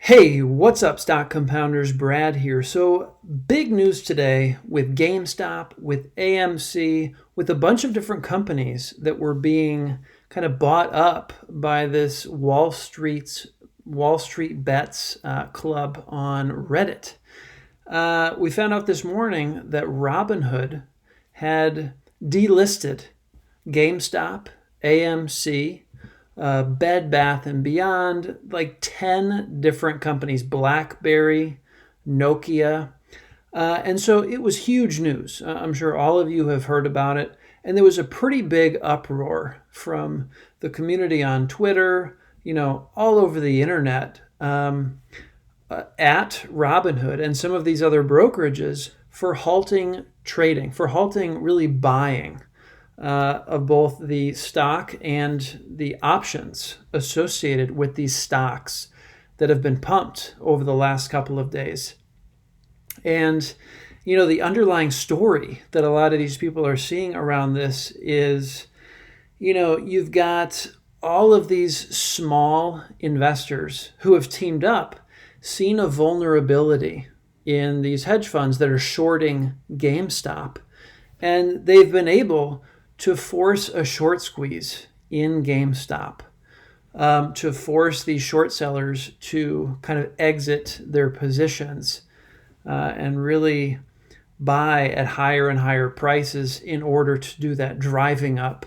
Hey, what's up, stock compounders? Brad here. So, big news today with GameStop, with AMC, with a bunch of different companies that were being kind of bought up by this Wall Street Bets club on Reddit. We found out this morning that Robinhood had delisted GameStop, AMC, Bed Bath and Beyond, like 10 different companies, BlackBerry, Nokia. And so it was huge news. I'm sure all of you have heard about it. And there was a pretty big uproar from the community on Twitter, all over the internet, at Robinhood and some of these other brokerages for halting trading, for halting really buying of both the stock and the options associated with these stocks that have been pumped over the last couple of days. And, the underlying story that a lot of these people are seeing around this is, you've got all of these small investors who have teamed up, seen a vulnerability in these hedge funds that are shorting GameStop, and they've been able to force a short squeeze in GameStop, to force these short sellers to kind of exit their positions and really buy at higher and higher prices in order to do that, driving up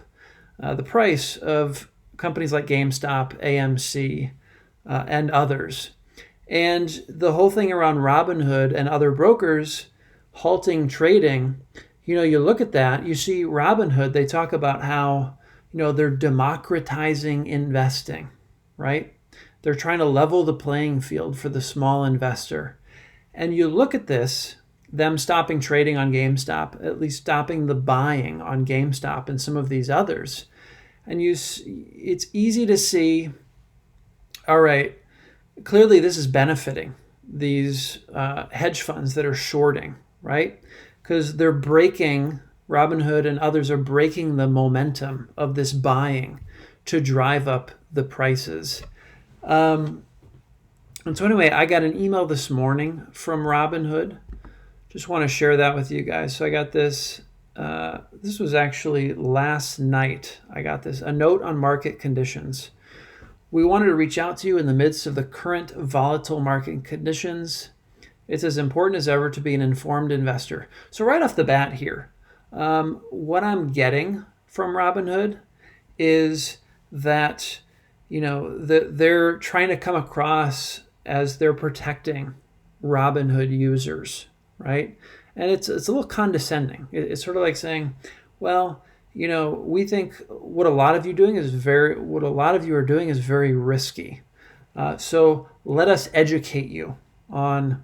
the price of companies like GameStop, AMC, and others. And the whole thing around Robinhood and other brokers halting trading, you look at that, you see Robinhood, they talk about how, they're democratizing investing, right? They're trying to level the playing field for the small investor. And you look at this, them stopping trading on GameStop, at least stopping the buying on GameStop and some of these others. And it's easy to see, all right, clearly this is benefiting these hedge funds that are shorting, right? Because they're breaking, Robinhood and others are breaking the momentum of this buying to drive up the prices. And so anyway, I got an email this morning from Robinhood. Just want to share that with you guys. So I got this, this was actually last night. I got this, a note on market conditions. We wanted to reach out to you in the midst of the current volatile market conditions. It's as important as ever to be an informed investor. So right off the bat here, what I'm getting from Robinhood is that, they're trying to come across as they're protecting Robinhood users, right? And it's a little condescending. It's sort of like saying, well, we think what a lot of you are doing is very risky. So let us educate you on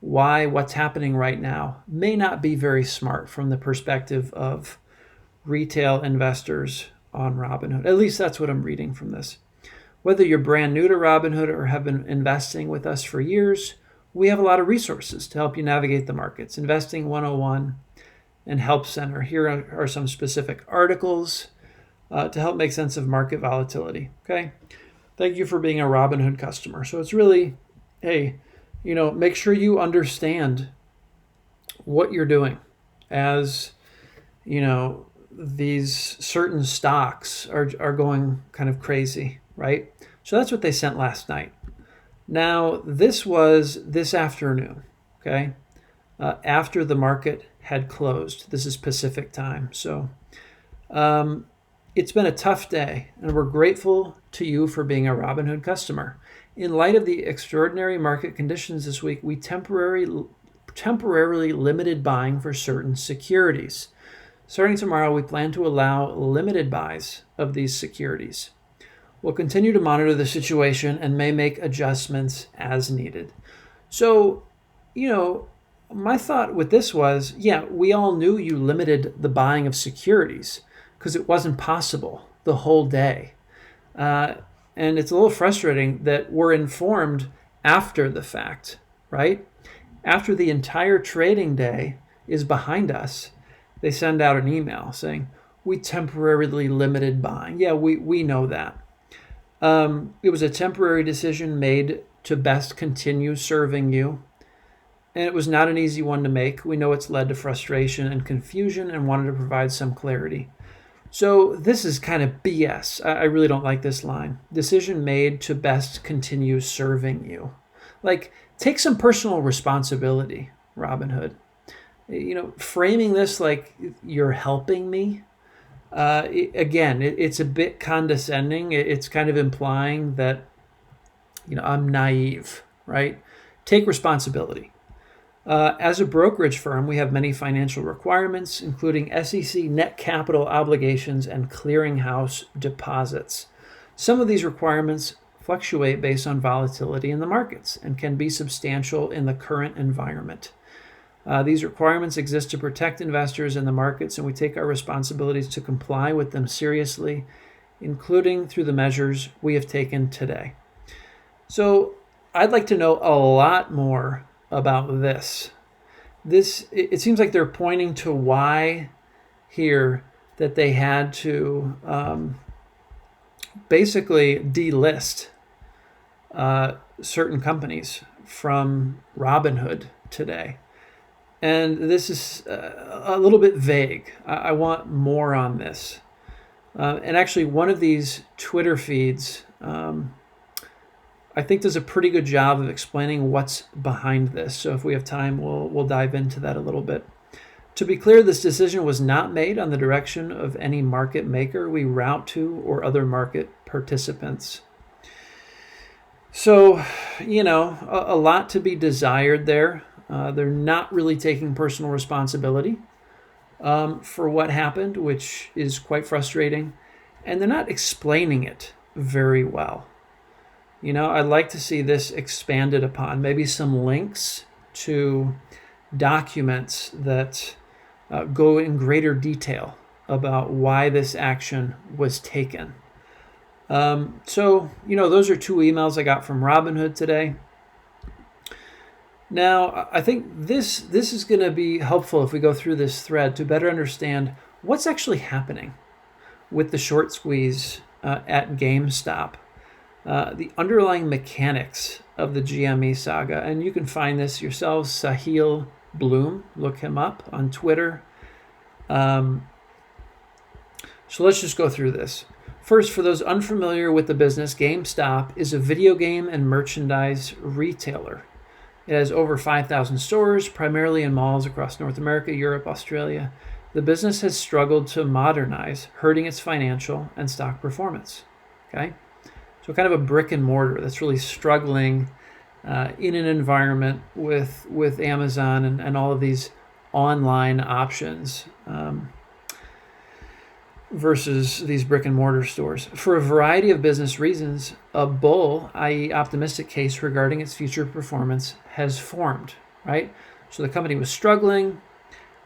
why what's happening right now may not be very smart from the perspective of retail investors on Robinhood. At least that's what I'm reading from this. Whether you're brand new to Robinhood or have been investing with us for years, we have a lot of resources to help you navigate the markets. Investing 101 and Help Center. Here are some specific articles to help make sense of market volatility. Okay. Thank you for being a Robinhood customer. So it's really, hey, make sure you understand what you're doing as, these certain stocks are going kind of crazy, right? So that's what they sent last night. Now, this was this afternoon, okay, after the market had closed. This is Pacific time. So it's been a tough day, and we're grateful to you for being a Robinhood customer. In light of the extraordinary market conditions this week, we temporarily limited buying for certain securities. Starting tomorrow, we plan to allow limited buys of these securities. We'll continue to monitor the situation and may make adjustments as needed. So, my thought with this was, we all knew you limited the buying of securities because it wasn't possible the whole day. And it's a little frustrating that we're informed after the fact, right? After the entire trading day is behind us, they send out an email saying, we temporarily limited buying. Yeah, we know that. It was a temporary decision made to best continue serving you. And it was not an easy one to make. We know it's led to frustration and confusion and wanted to provide some clarity. So this is kind of BS. I really don't like this line. Decision made to best continue serving you. Like, take some personal responsibility, Robinhood. Framing this like you're helping me, it's a bit condescending. It's kind of implying that, I'm naive, right? Take responsibility. As a brokerage firm, we have many financial requirements, including SEC net capital obligations and clearinghouse deposits. Some of these requirements fluctuate based on volatility in the markets and can be substantial in the current environment. These requirements exist to protect investors in the markets, and we take our responsibilities to comply with them seriously, including through the measures we have taken today. So I'd like to know a lot more about this. It seems like they're pointing to why here that they had to basically delist certain companies from Robinhood today. And this is a little bit vague. I want more on this. And actually, one of these Twitter feeds I think does a pretty good job of explaining what's behind this. So if we have time, we'll dive into that a little bit. To be clear, this decision was not made on the direction of any market maker we route to or other market participants. So, a lot to be desired there. They're not really taking personal responsibility for what happened, which is quite frustrating. And they're not explaining it very well. I'd like to see this expanded upon, maybe some links to documents that go in greater detail about why this action was taken. So, those are 2 emails I got from Robinhood today. Now, I think this is going to be helpful if we go through this thread to better understand what's actually happening with the short squeeze at GameStop. The underlying mechanics of the GME saga. And you can find this yourselves, Sahil Bloom. Look him up on Twitter. So let's just go through this. First, for those unfamiliar with the business, GameStop is a video game and merchandise retailer. It has over 5,000 stores, primarily in malls across North America, Europe, Australia. The business has struggled to modernize, hurting its financial and stock performance. Okay? So kind of a brick and mortar that's really struggling in an environment with Amazon and all of these online options versus these brick and mortar stores. For a variety of business reasons, a bull, i.e. optimistic case regarding its future performance has formed, right? So the company was struggling.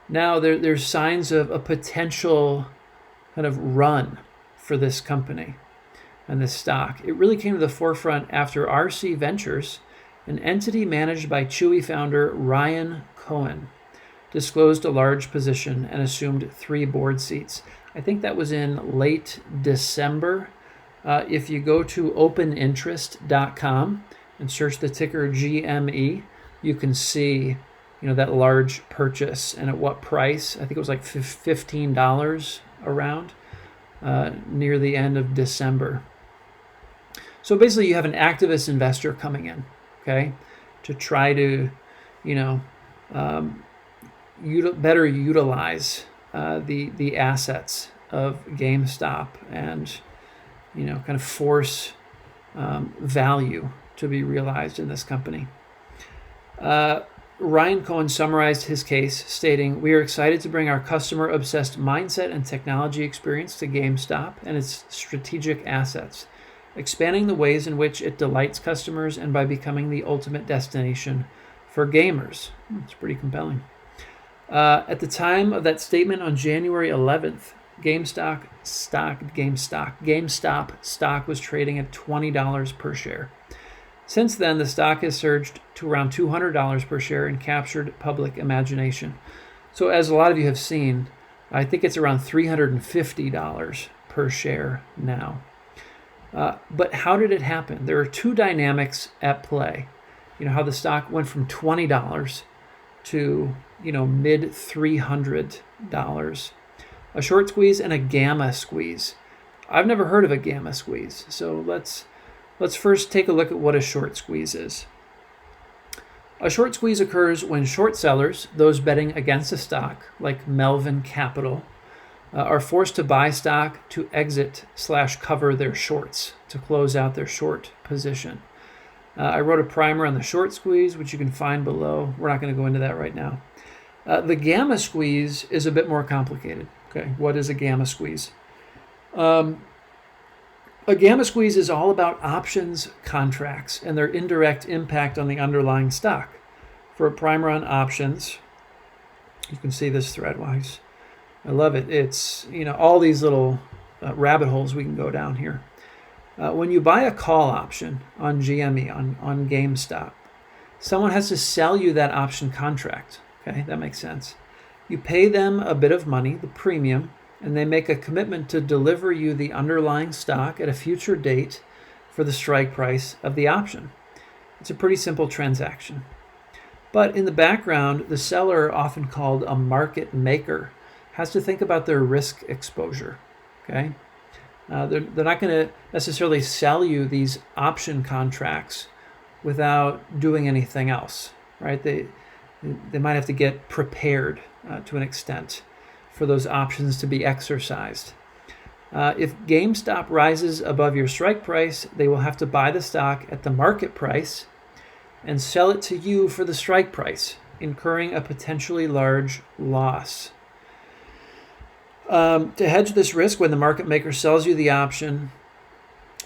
Now there's signs of a potential kind of run for this company and this stock. It really came to the forefront after RC Ventures, an entity managed by Chewy founder Ryan Cohen, disclosed a large position and assumed 3 board seats. I think that was in late December. If you go to openinterest.com and search the ticker GME, you can see that large purchase and at what price. I think it was like $15 around near the end of December. So basically you have an activist investor coming in, okay, to try to, better utilize the assets of GameStop and, kind of force value to be realized in this company. Ryan Cohen summarized his case, stating, "We are excited to bring our customer-obsessed mindset and technology experience to GameStop and its strategic assets, expanding the ways in which it delights customers and by becoming the ultimate destination for gamers." It's pretty compelling. At the time of that statement on January 11th, GameStop stock was trading at $20 per share. Since then, the stock has surged to around $200 per share and captured public imagination. So as a lot of you have seen, I think it's around $350 per share now. But how did it happen? There are two dynamics at play. How the stock went from $20 to, mid $300. A short squeeze and a gamma squeeze. I've never heard of a gamma squeeze. So let's first take a look at what a short squeeze is. A short squeeze occurs when short sellers, those betting against a stock, like Melvin Capital, are forced to buy stock to exit/cover their shorts, to close out their short position. I wrote a primer on the short squeeze, which you can find below. We're not going to go into that right now. The gamma squeeze is a bit more complicated. Okay, what is a gamma squeeze? A gamma squeeze is all about options contracts and their indirect impact on the underlying stock. For a primer on options, you can see this thread-wise. I love it. It's, all these little rabbit holes we can go down here. When you buy a call option on GME, on GameStop, someone has to sell you that option contract. Okay, that makes sense. You pay them a bit of money, the premium, and they make a commitment to deliver you the underlying stock at a future date for the strike price of the option. It's a pretty simple transaction. But in the background, the seller, often called a market maker, has to think about their risk exposure. Okay, they're not going to necessarily sell you these option contracts without doing anything else, right? They might have to get prepared to an extent for those options to be exercised. If GameStop rises above your strike price, they will have to buy the stock at the market price and sell it to you for the strike price, incurring a potentially large loss. To hedge this risk, when the market maker sells you the option,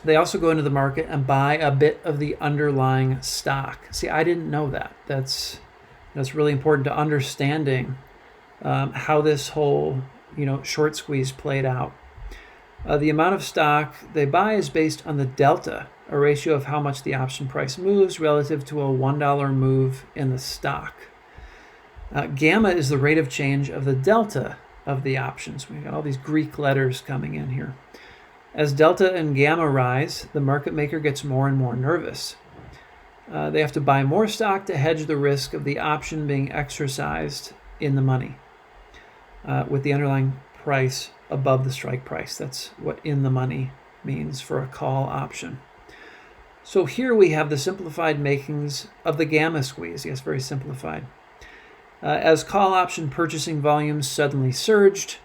they also go into the market and buy a bit of the underlying stock. See, I didn't know that. That's really important to understanding how this whole short squeeze played out. The amount of stock they buy is based on the delta, a ratio of how much the option price moves relative to a $1 move in the stock. Gamma is the rate of change of the delta of the options. We've got all these Greek letters coming in here. As delta and gamma rise, the market maker gets more and more nervous. They have to buy more stock to hedge the risk of the option being exercised in the money, with the underlying price above the strike price. That's what in the money means for a call option. So here we have the simplified makings of the gamma squeeze. Yes, very simplified. As call option purchasing volumes suddenly surged,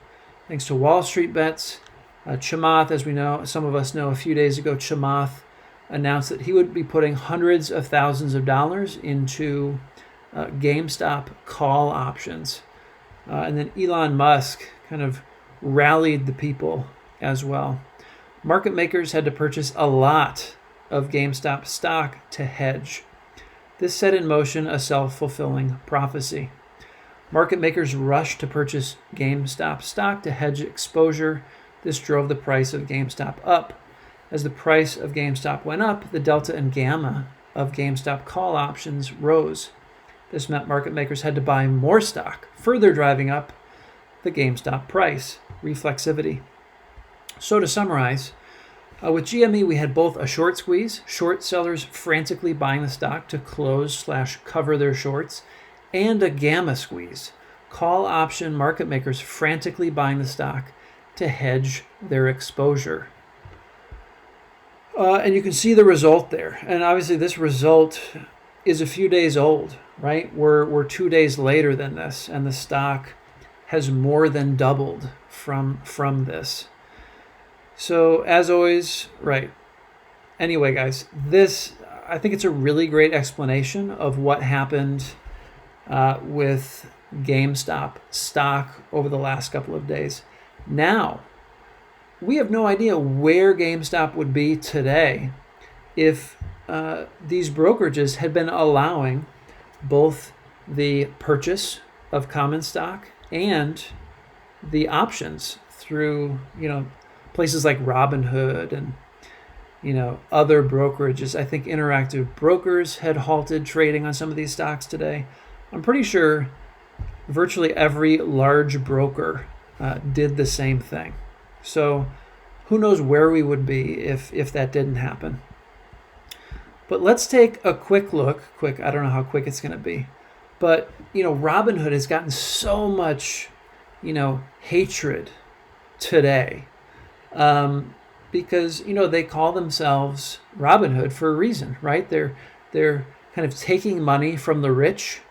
thanks to Wall Street bets, Chamath, as we know, some of us know, a few days ago, Chamath announced that he would be putting hundreds of thousands of dollars into GameStop call options. And then Elon Musk kind of rallied the people as well. Market makers had to purchase a lot of GameStop stock to hedge. This set in motion a self-fulfilling prophecy. Market makers rushed to purchase GameStop stock to hedge exposure. This drove the price of GameStop up. As the price of GameStop went up, the delta and gamma of GameStop call options rose. This meant market makers had to buy more stock, further driving up the GameStop price. Reflexivity. So to summarize, with GME, we had both a short squeeze, short sellers frantically buying the stock to close/cover their shorts, and a gamma squeeze, call option market makers frantically buying the stock to hedge their exposure. And you can see the result there. And obviously this result is a few days old, right? We're 2 days later than this, and the stock has more than doubled from this. So as always, right. Anyway, guys, I think it's a really great explanation of what happened with GameStop stock over the last couple of days. Now, we have no idea where GameStop would be today if these brokerages had been allowing both the purchase of common stock and the options through, places like Robinhood and, other brokerages. I think Interactive Brokers had halted trading on some of these stocks today. I'm pretty sure virtually every large broker did the same thing. So who knows where we would be if that didn't happen. But let's take a quick look. I don't know how quick it's going to be. But, Robinhood has gotten so much, hatred today because, they call themselves Robinhood for a reason, right? They're kind of taking money from the rich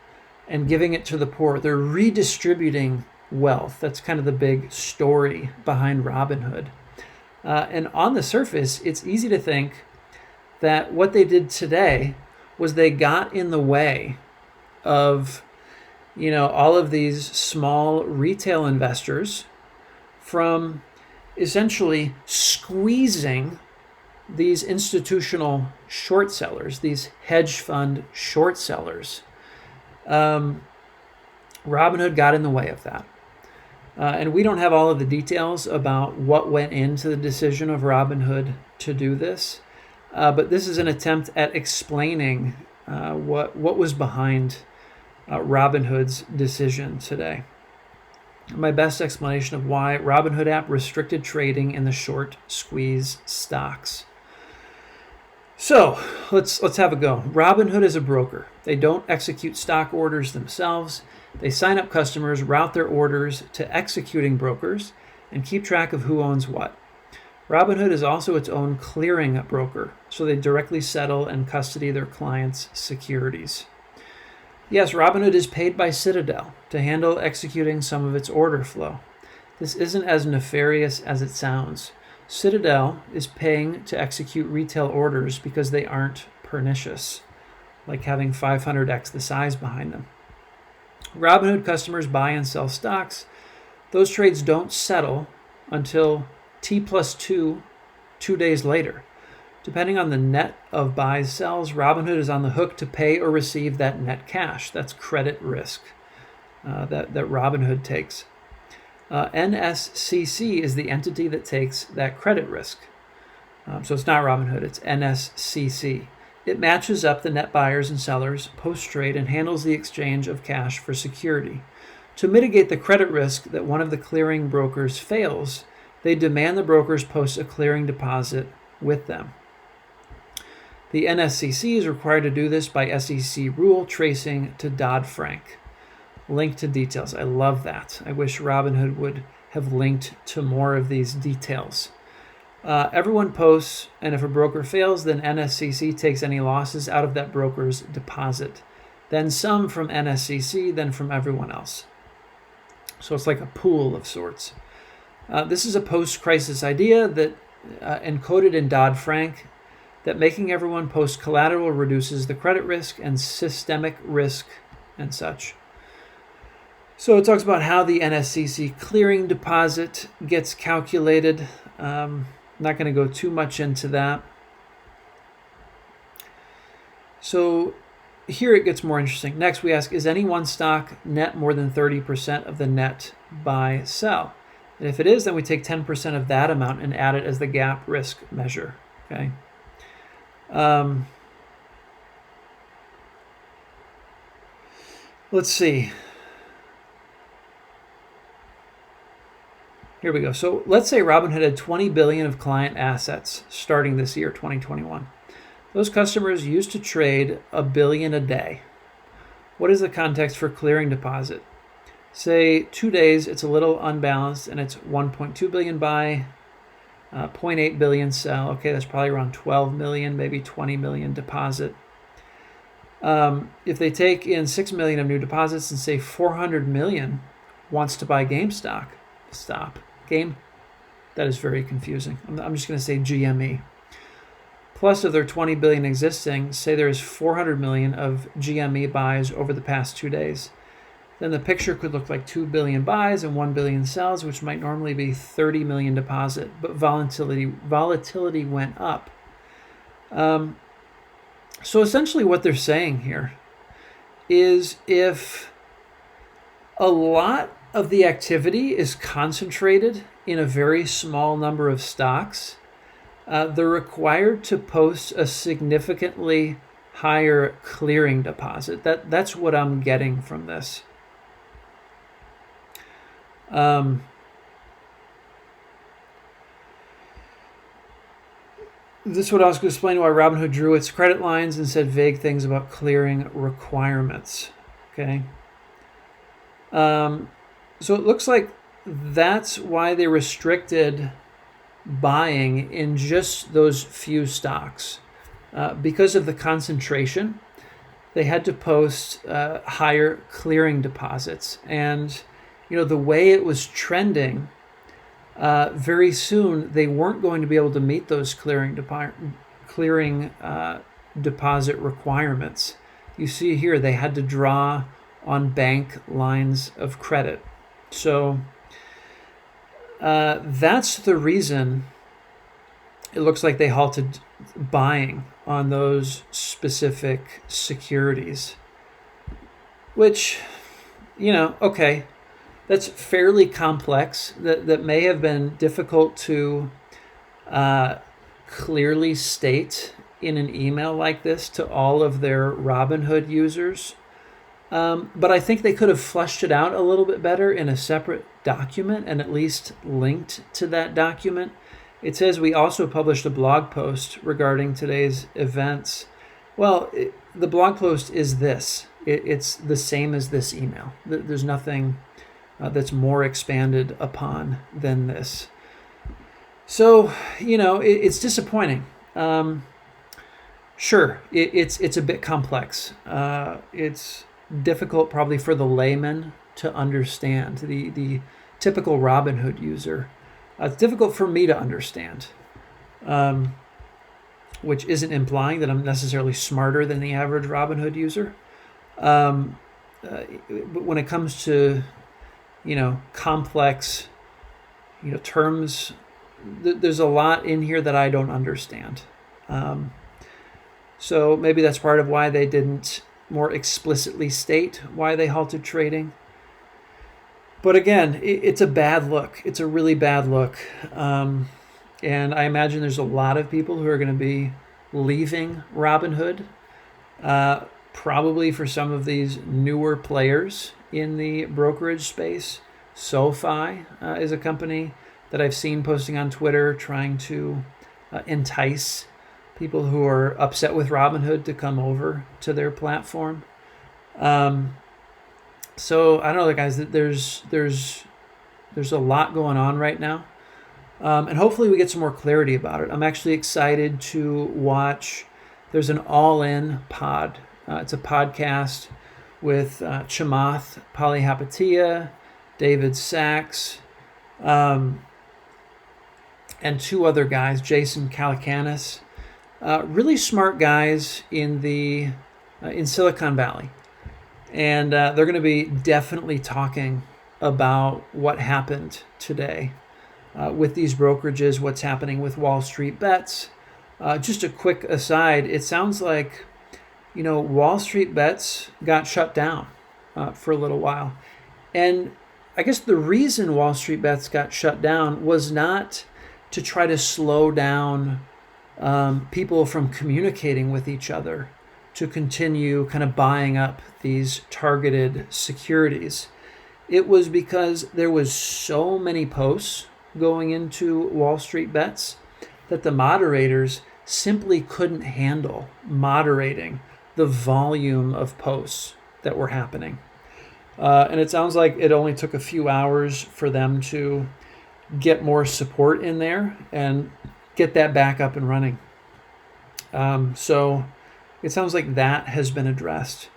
and giving it to the poor. They're redistributing wealth. That's kind of the big story behind Robinhood. And on the surface, it's easy to think that what they did today was they got in the way of, all of these small retail investors from essentially squeezing these institutional short sellers, these hedge fund short sellers. Robinhood got in the way of that. And we don't have all of the details about what went into the decision of Robinhood to do this. But this is an attempt at explaining what was behind Robinhood's decision today. My best explanation of why Robinhood app restricted trading in the short squeeze stocks. So let's have a go. Robinhood is a broker. They don't execute stock orders themselves. They sign up customers, route their orders to executing brokers, and keep track of who owns what. Robinhood is also its own clearing broker, so they directly settle and custody their clients' securities. Yes, Robinhood is paid by Citadel to handle executing some of its order flow. This isn't as nefarious as it sounds. Citadel is paying to execute retail orders because they aren't pernicious, like having 500x the size behind them. Robinhood customers buy and sell stocks. Those trades don't settle until T+2 days later. Depending on the net of buys, sells, Robinhood is on the hook to pay or receive that net cash. That's credit risk that Robinhood takes. NSCC is the entity that takes that credit risk. So it's not Robinhood, it's NSCC. It matches up the net buyers and sellers post-trade and handles the exchange of cash for security. To mitigate the credit risk that one of the clearing brokers fails, they demand the brokers post a clearing deposit with them. The NSCC is required to do this by SEC rule tracing to Dodd-Frank. Link to details. I love that. I wish Robinhood would have linked to more of these details. Everyone posts, and if a broker fails, then NSCC takes any losses out of that broker's deposit. Then some from NSCC, then from everyone else. So it's like a pool of sorts. This is a post-crisis idea that encoded in Dodd-Frank, that making everyone post collateral reduces the credit risk and systemic risk and such. So it talks about how the NSCC clearing deposit gets calculated. Not going to go too much into that. So here it gets more interesting. Next we ask, is any one stock net more than 30% of the net buy sell? And if it is, then we take 10% of that amount and add it as the gap risk measure. Okay. Let's see. Here we go. So let's say Robinhood had 20 billion of client assets starting this year, 2021. Those customers used to trade $1 billion a day. What is the context for clearing deposit? Say 2 days, it's a little unbalanced, and it's 1.2 billion buy, 0.8 billion sell. Okay, that's probably around 12 million, maybe 20 million deposit. If they take in 6 million of new deposits and say 400 million wants to buy GameStop, that is very confusing. I'm just going to say GME. Plus of their 20 billion existing, say there is 400 million of GME buys over the past 2 days. Then the picture could look like 2 billion buys and 1 billion sells, which might normally be 30 million deposit, but volatility went up. So essentially what they're saying here is if a lot of the activity is concentrated in a very small number of stocks, they're required to post a significantly higher clearing deposit. That's what I'm getting from this. This would also explain why Robinhood drew its credit lines and said vague things about clearing requirements. Okay. So it looks like that's why they restricted buying in just those few stocks. Because of the concentration, they had to post higher clearing deposits. And, the way it was trending, very soon they weren't going to be able to meet those clearing deposit requirements. You see here, they had to draw on bank lines of credit. So that's the reason it looks like they halted buying on those specific securities, which, okay, that's fairly complex. That may have been difficult to clearly state in an email like this to all of their Robinhood users. But I think they could have fleshed it out a little bit better in a separate document and at least linked to that document. It says we also published a blog post regarding today's events. Well, the blog post is this. It's the same as this email. There's nothing that's more expanded upon than this. So, it's disappointing. Sure, it's a bit complex. It's difficult probably for the layman to understand, the typical Robinhood user. It's difficult for me to understand, which isn't implying that I'm necessarily smarter than the average Robinhood user. But when it comes to, complex, terms, there's a lot in here that I don't understand. So maybe that's part of why they didn't more explicitly state why they halted trading. But again, it's a bad look. It's a really bad look. And I imagine there's a lot of people who are going to be leaving Robinhood, probably for some of these newer players in the brokerage space. SoFi is a company that I've seen posting on Twitter trying to entice people who are upset with Robinhood to come over to their platform. So I don't know, guys. There's a lot going on right now, and hopefully we get some more clarity about it. I'm actually excited to watch. There's an All-In pod. It's a podcast with Chamath Palihapitiya, David Sachs, and two other guys, Jason Calacanis. Really smart guys in Silicon Valley. And they're going to be definitely talking about what happened today with these brokerages, what's happening with Wall Street Bets. Just a quick aside, it sounds like, Wall Street Bets got shut down for a little while. And I guess the reason Wall Street Bets got shut down was not to try to slow down people from communicating with each other to continue kind of buying up these targeted securities. It was because there was so many posts going into Wall Street Bets that the moderators simply couldn't handle moderating the volume of posts that were happening. And it sounds like it only took a few hours for them to get more support in there and get that back up and running. So it sounds like that has been addressed.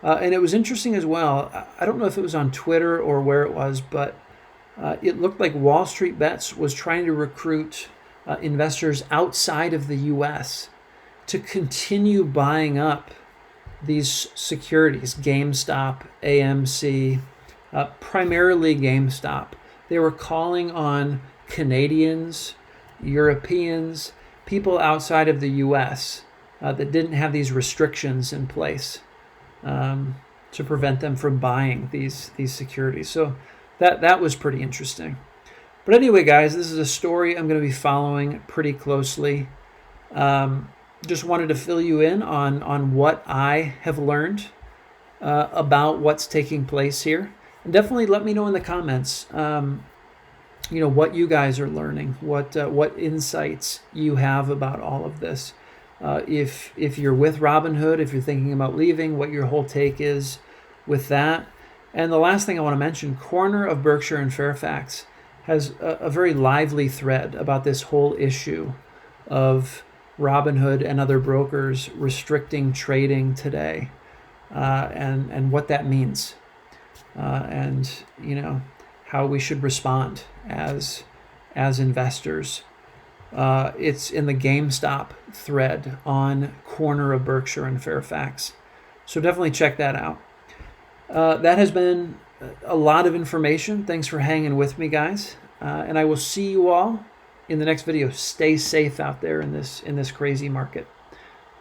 And it was interesting as well. I don't know if it was on Twitter or where it was, but it looked like Wall Street Bets was trying to recruit investors outside of the U.S. to continue buying up these securities, GameStop, AMC, primarily GameStop. They were calling on Canadians, Europeans, people outside of the U.S. That didn't have these restrictions in place to prevent them from buying these securities. So that was pretty interesting. But anyway, guys, this is a story I'm going to be following pretty closely. Just wanted to fill you in on what I have learned about what's taking place here. And definitely let me know in the comments what you guys are learning, what insights you have about all of this. If you're with Robinhood, if you're thinking about leaving, what your whole take is with that. And the last thing I want to mention, Corner of Berkshire and Fairfax has a very lively thread about this whole issue of Robinhood and other brokers restricting trading today, and what that means, and how we should respond as investors. It's in the GameStop thread on Corner of Berkshire and Fairfax. So definitely check that out. That has been a lot of information. Thanks for hanging with me, guys. And I will see you all in the next video. Stay safe out there in this crazy market.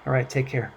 All right, take care.